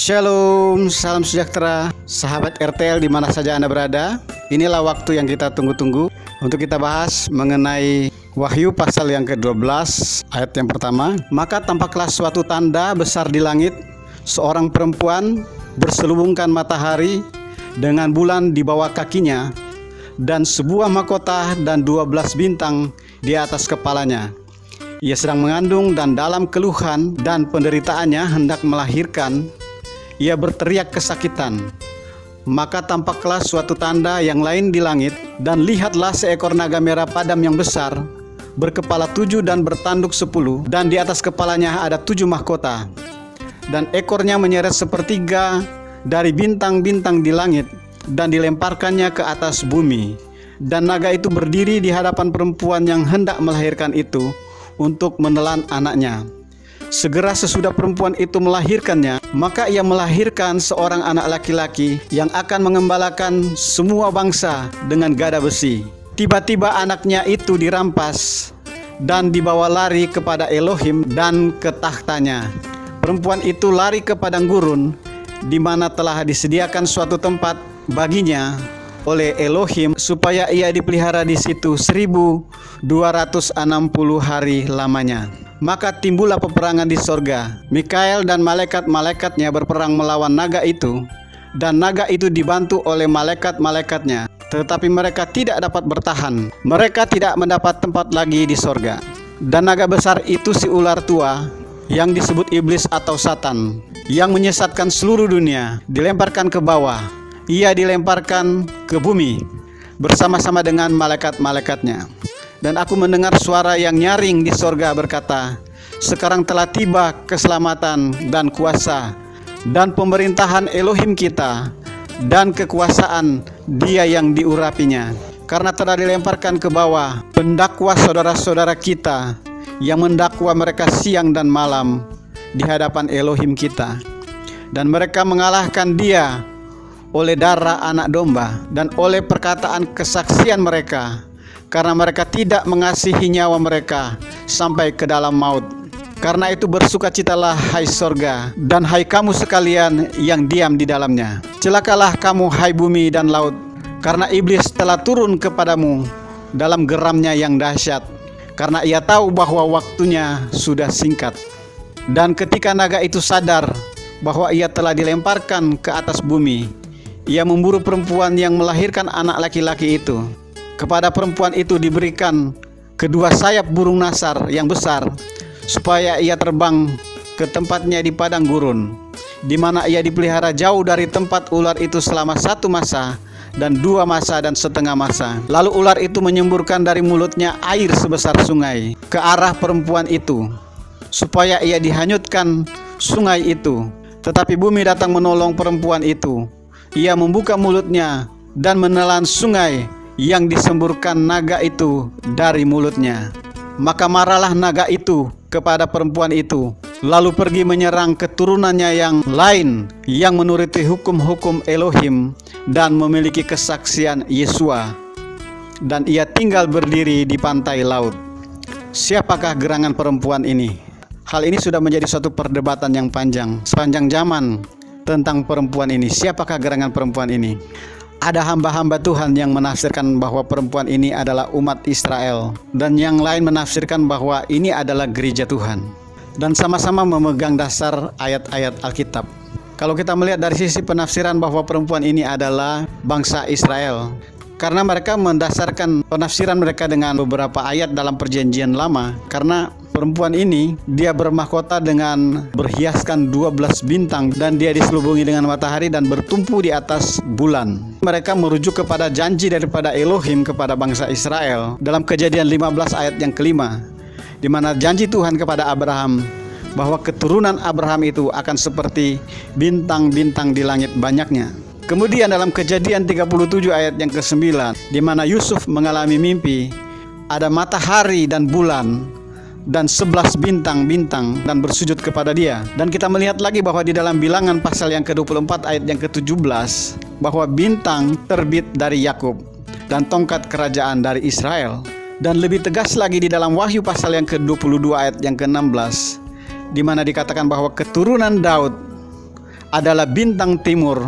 Shalom, salam sejahtera, sahabat RTL di mana saja Anda berada. Inilah waktu yang kita tunggu-tunggu untuk kita bahas mengenai Wahyu pasal yang ke-12 ayat yang pertama. Maka tampaklah suatu tanda besar di langit, seorang perempuan berselubungkan matahari dengan bulan di bawah kakinya, dan sebuah mahkota dan 12 bintang di atas kepalanya. Ia sedang mengandung dan dalam keluhan dan penderitaannya hendak melahirkan. Ia berteriak kesakitan. Maka tampaklah suatu tanda yang lain di langit, dan lihatlah seekor naga merah padam yang besar, berkepala 7 dan bertanduk 10, dan di atas kepalanya ada 7 mahkota. Dan ekornya menyeret sepertiga dari bintang-bintang di langit, dan dilemparkannya ke atas bumi. Dan naga itu berdiri di hadapan perempuan yang hendak melahirkan itu, untuk menelan anaknya. Segera sesudah perempuan itu melahirkannya, maka ia melahirkan seorang anak laki-laki yang akan mengembalakan semua bangsa dengan gada besi. Tiba-tiba anaknya itu dirampas dan dibawa lari kepada Elohim dan ke tahtanya. Perempuan itu lari ke padang gurun, di mana telah disediakan suatu tempat baginya oleh Elohim, supaya ia dipelihara di situ 1260 hari lamanya. Maka timbullah peperangan di sorga. Mikael dan malaikat-malaikatnya berperang melawan naga itu, dan naga itu dibantu oleh malaikat-malaikatnya, tetapi mereka tidak dapat bertahan. Mereka tidak mendapat tempat lagi di sorga. Dan naga besar itu si ular tua, yang disebut iblis atau Satan, yang menyesatkan seluruh dunia, dilemparkan ke bawah. Ia dilemparkan ke bumi bersama-sama dengan malaikat-malaikatnya. Dan aku mendengar suara yang nyaring di sorga berkata, sekarang telah tiba keselamatan dan kuasa dan pemerintahan Elohim kita dan kekuasaan Dia yang diurapinya. Karena telah dilemparkan ke bawah pendakwa saudara-saudara kita yang mendakwa mereka siang dan malam di hadapan Elohim kita. Dan mereka mengalahkan Dia oleh darah anak domba dan oleh perkataan kesaksian mereka, karena mereka tidak mengasihi nyawa mereka sampai ke dalam maut. Karena itu bersukacitalah hai sorga, dan hai kamu sekalian yang diam di dalamnya. Celakalah kamu hai bumi dan laut, karena iblis telah turun kepadamu dalam geramnya yang dahsyat, karena ia tahu bahwa waktunya sudah singkat. Dan ketika naga itu sadar bahwa ia telah dilemparkan ke atas bumi, ia memburu perempuan yang melahirkan anak laki-laki itu. Kepada perempuan itu diberikan kedua sayap burung nasar yang besar, supaya ia terbang ke tempatnya di padang gurun, di mana ia dipelihara jauh dari tempat ular itu selama 1 masa dan 2 masa dan setengah masa. Lalu ular itu menyemburkan dari mulutnya air sebesar sungai ke arah perempuan itu, supaya ia dihanyutkan sungai itu. Tetapi bumi datang menolong perempuan itu. Ia membuka mulutnya dan menelan sungai yang disemburkan naga itu dari mulutnya. Maka marahlah naga itu kepada perempuan itu, lalu pergi menyerang keturunannya yang lain yang menuruti hukum-hukum Elohim dan memiliki kesaksian Yesua. Dan ia tinggal berdiri di pantai laut. Siapakah gerangan perempuan ini? Hal ini sudah menjadi suatu perdebatan yang panjang sepanjang zaman tentang perempuan ini. Siapakah gerangan perempuan ini? Ada hamba-hamba Tuhan yang menafsirkan bahwa perempuan ini adalah umat Israel, dan yang lain menafsirkan bahwa ini adalah gereja Tuhan, dan sama-sama memegang dasar ayat-ayat Alkitab. Kalau kita melihat dari sisi penafsiran bahwa perempuan ini adalah bangsa Israel, karena mereka mendasarkan penafsiran mereka dengan beberapa ayat dalam Perjanjian Lama. Karena perempuan ini dia bermahkota dengan berhiaskan 12 bintang, dan dia diselubungi dengan matahari dan bertumpu di atas bulan. Mereka merujuk kepada janji daripada Elohim kepada bangsa Israel dalam Kejadian 15 ayat yang kelima, di mana janji Tuhan kepada Abraham bahwa keturunan Abraham itu akan seperti bintang-bintang di langit banyaknya. Kemudian dalam Kejadian 37 ayat yang ke-9, di mana Yusuf mengalami mimpi ada matahari dan bulan dan 11 bintang-bintang dan bersujud kepada dia. Dan kita melihat lagi bahwa di dalam Bilangan pasal yang ke-24 ayat yang ke-17, bahwa bintang terbit dari Yakub dan tongkat kerajaan dari Israel. Dan lebih tegas lagi di dalam Wahyu pasal yang ke-22 ayat yang ke-16, di mana dikatakan bahwa keturunan Daud adalah bintang timur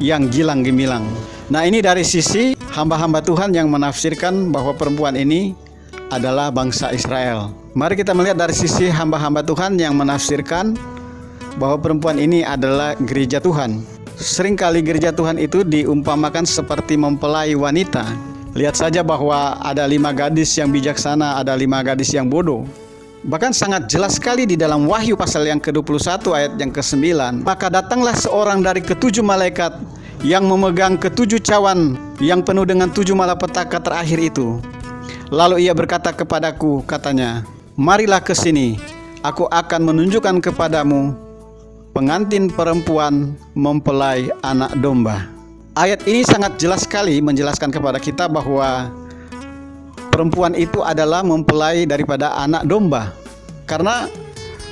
yang gilang gemilang. Nah, ini dari sisi hamba-hamba Tuhan yang menafsirkan bahwa perempuan ini adalah bangsa Israel. Mari kita melihat dari sisi hamba-hamba Tuhan yang menafsirkan bahwa perempuan ini adalah gereja Tuhan. Seringkali gereja Tuhan itu diumpamakan seperti mempelai wanita. Lihat saja bahwa ada 5 gadis yang bijaksana, ada 5 gadis yang bodoh. Bahkan sangat jelas sekali di dalam Wahyu pasal yang ke-21 ayat yang ke-9. Maka datanglah seorang dari ke-7 malaikat yang memegang ke-7 cawan yang penuh dengan 7 malapetaka terakhir itu. Lalu ia berkata kepadaku, katanya, marilah ke sini, aku akan menunjukkan kepadamu pengantin perempuan mempelai anak domba. Ayat ini sangat jelas sekali menjelaskan kepada kita bahwa perempuan itu adalah mempelai daripada anak domba. Karena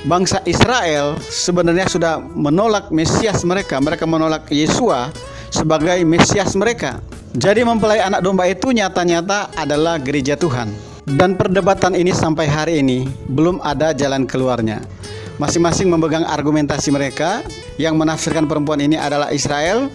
bangsa Israel sebenarnya sudah menolak Mesias mereka. Mereka menolak Yesua sebagai Mesias mereka. Jadi mempelai anak domba itu nyata-nyata adalah gereja Tuhan. Dan perdebatan ini sampai hari ini belum ada jalan keluarnya. Masing-masing memegang argumentasi mereka. Yang menafsirkan perempuan ini adalah Israel,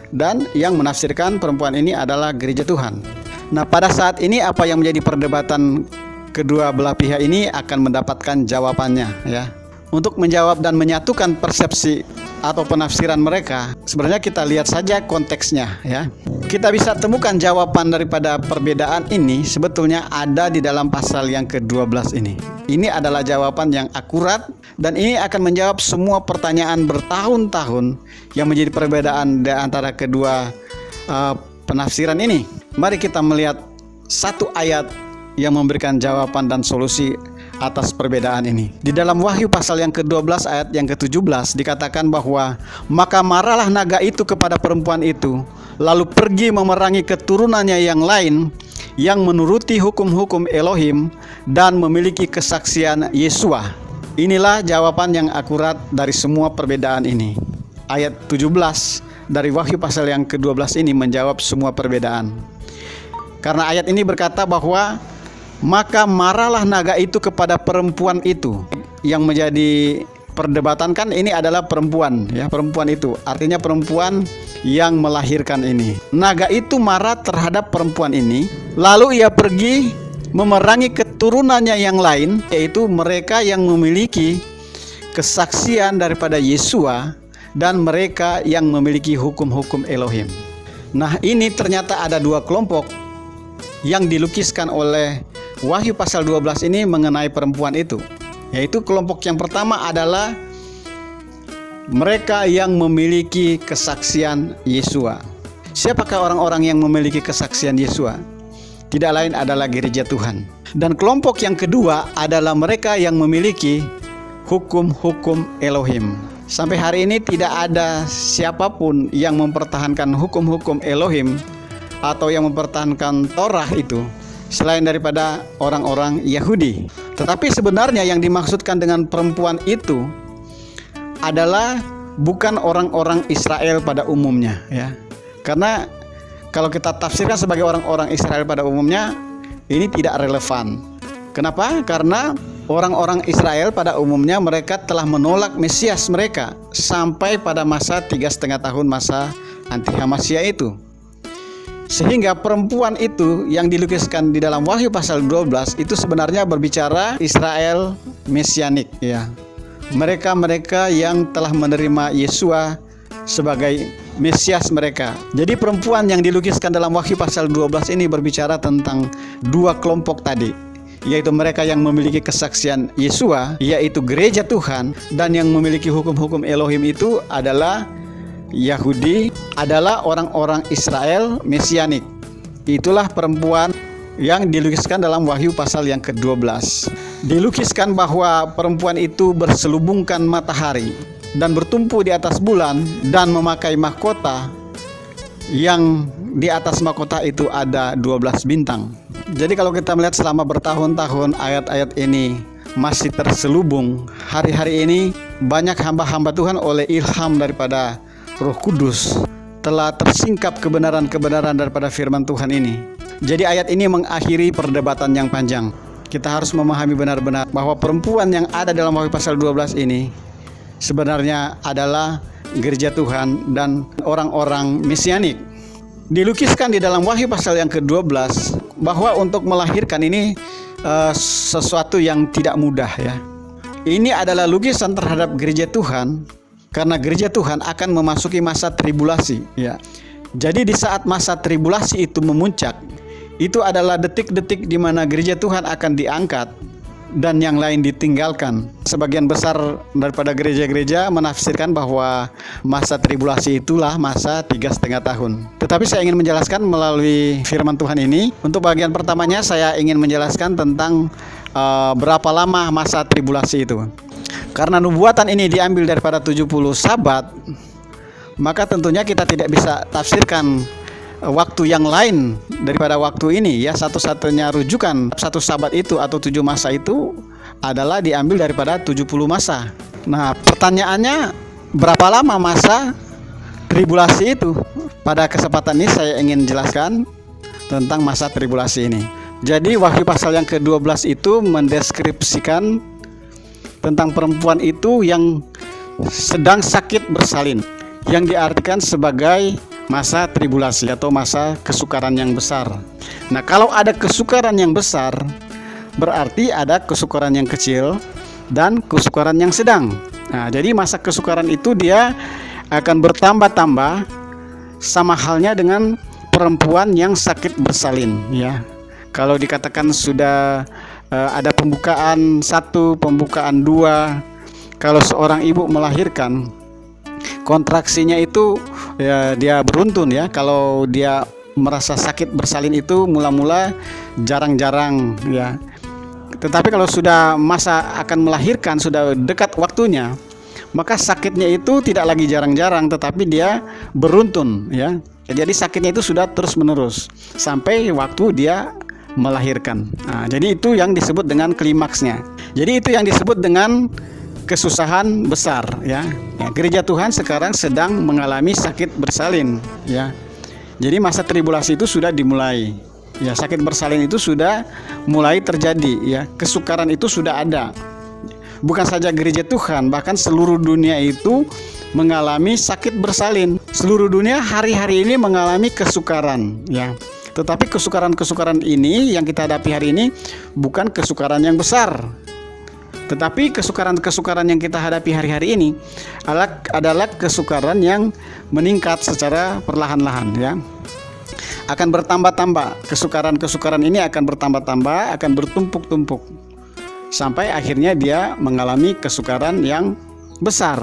dan yang menafsirkan perempuan ini adalah gereja Tuhan. Nah, pada saat ini apa yang menjadi perdebatan kedua belah pihak ini akan mendapatkan jawabannya, ya. Untuk menjawab dan menyatukan persepsi atau penafsiran mereka, sebenarnya kita lihat saja konteksnya, ya. Kita bisa temukan jawaban daripada perbedaan ini sebetulnya ada di dalam pasal yang ke-12 ini. Ini adalah jawaban yang akurat dan ini akan menjawab semua pertanyaan bertahun-tahun yang menjadi perbedaan di antara kedua penafsiran ini. Mari kita melihat satu ayat yang memberikan jawaban dan solusi atas perbedaan ini. Di dalam Wahyu pasal yang ke-12 ayat yang ke-17 dikatakan bahwa maka marahlah naga itu kepada perempuan itu, lalu pergi memerangi keturunannya yang lain yang menuruti hukum-hukum Elohim dan memiliki kesaksian Yesua. Inilah jawaban yang akurat dari semua perbedaan ini. Ayat 17 dari Wahyu pasal yang ke-12 ini menjawab semua perbedaan. Karena ayat ini berkata bahwa maka marahlah naga itu kepada perempuan itu. Yang menjadi perdebatan kan ini adalah perempuan, ya, perempuan itu artinya perempuan yang melahirkan ini. Naga itu marah terhadap perempuan ini, lalu ia pergi memerangi keturunannya yang lain, yaitu mereka yang memiliki kesaksian daripada Yesua dan mereka yang memiliki hukum-hukum Elohim. Nah, ini ternyata ada 2 kelompok yang dilukiskan oleh Wahyu pasal 12 ini mengenai perempuan itu. Yaitu kelompok yang pertama adalah mereka yang memiliki kesaksian Yesua. Siapakah orang-orang yang memiliki kesaksian Yesua? Tidak lain adalah gereja Tuhan. Dan kelompok yang kedua adalah mereka yang memiliki hukum-hukum Elohim. Sampai hari ini tidak ada siapapun yang mempertahankan hukum-hukum Elohim atau yang mempertahankan Torah itu selain daripada orang-orang Yahudi. Tetapi sebenarnya yang dimaksudkan dengan perempuan itu adalah bukan orang-orang Israel pada umumnya, ya. Karena kalau kita tafsirkan sebagai orang-orang Israel pada umumnya, ini tidak relevan. Kenapa? Karena orang-orang Israel pada umumnya mereka telah menolak Mesias mereka sampai pada masa 3,5 tahun masa Anti-Hamasya itu. Sehingga perempuan itu yang dilukiskan di dalam Wahyu pasal 12 itu sebenarnya berbicara Israel Mesianik, ya. Mereka-mereka yang telah menerima Yesua sebagai Mesias mereka. Jadi perempuan yang dilukiskan dalam Wahyu pasal 12 ini berbicara tentang 2 kelompok tadi, yaitu mereka yang memiliki kesaksian Yesua, yaitu gereja Tuhan, dan yang memiliki hukum-hukum Elohim itu adalah Yahudi, adalah orang-orang Israel Mesianik. Itulah perempuan yang dilukiskan dalam Wahyu pasal yang ke-12. Dilukiskan bahwa perempuan itu berselubungkan matahari dan bertumpu di atas bulan dan memakai mahkota yang di atas mahkota itu ada 12 bintang. Jadi kalau kita melihat selama bertahun-tahun ayat-ayat ini masih terselubung, hari-hari ini banyak hamba-hamba Tuhan oleh ilham daripada Roh Kudus telah tersingkap kebenaran-kebenaran daripada firman Tuhan ini. Jadi ayat ini mengakhiri perdebatan yang panjang. Kita harus memahami benar-benar bahwa perempuan yang ada dalam Wahyu pasal 12 ini sebenarnya adalah gereja Tuhan dan orang-orang mesianik. Dilukiskan di dalam Wahyu pasal yang ke-12 bahwa untuk melahirkan ini sesuatu yang tidak mudah ya. Ini adalah lukisan terhadap gereja Tuhan, karena gereja Tuhan akan memasuki masa tribulasi ya. Jadi di saat masa tribulasi itu memuncak, itu adalah detik-detik di mana gereja Tuhan akan diangkat dan yang lain ditinggalkan. Sebagian besar daripada gereja-gereja menafsirkan bahwa masa tribulasi itulah masa 3,5 tahun. Tetapi saya ingin menjelaskan melalui firman Tuhan ini. Untuk bagian pertamanya saya ingin menjelaskan tentang berapa lama masa tribulasi itu. Karena nubuatan ini diambil daripada 70 sabat, maka tentunya kita tidak bisa tafsirkan waktu yang lain daripada waktu ini ya. Satu-satunya rujukan satu sabat itu atau 7 masa itu adalah diambil daripada 70 masa. Nah, pertanyaannya berapa lama masa tribulasi itu? Pada kesempatan ini saya ingin jelaskan tentang masa tribulasi ini. Jadi Wahyu pasal yang ke-12 itu mendeskripsikan tentang perempuan itu yang sedang sakit bersalin, yang diartikan sebagai masa tribulasi atau masa kesukaran yang besar. Nah, kalau ada kesukaran yang besar, berarti ada kesukaran yang kecil dan kesukaran yang sedang. Nah, jadi masa kesukaran itu dia akan bertambah-tambah, sama halnya dengan perempuan yang sakit bersalin ya. Kalau dikatakan sudah ada pembukaan 1, pembukaan 2, kalau seorang ibu melahirkan, kontraksinya itu ya, dia beruntun ya. Kalau dia merasa sakit bersalin itu mula-mula jarang-jarang ya. Tetapi kalau sudah masa akan melahirkan, sudah dekat waktunya, maka sakitnya itu tidak lagi jarang-jarang, tetapi dia beruntun ya. Jadi sakitnya itu sudah terus-menerus sampai waktu dia melahirkan. Nah, jadi itu yang disebut dengan klimaksnya. Jadi itu yang disebut dengan kesusahan besar ya. Gereja Tuhan sekarang sedang mengalami sakit bersalin ya. Jadi masa tribulasi itu sudah dimulai ya. Sakit bersalin itu sudah mulai terjadi ya. Kesukaran itu sudah ada. Bukan saja gereja Tuhan, bahkan seluruh dunia itu mengalami sakit bersalin. Seluruh dunia hari-hari ini mengalami kesukaran ya. Tetapi kesukaran-kesukaran ini yang kita hadapi hari ini bukan kesukaran yang besar. Tetapi kesukaran-kesukaran yang kita hadapi hari-hari ini adalah kesukaran yang meningkat secara perlahan-lahan ya. Akan bertambah-tambah. Kesukaran-kesukaran ini akan bertambah-tambah, akan bertumpuk-tumpuk, sampai akhirnya dia mengalami kesukaran yang besar.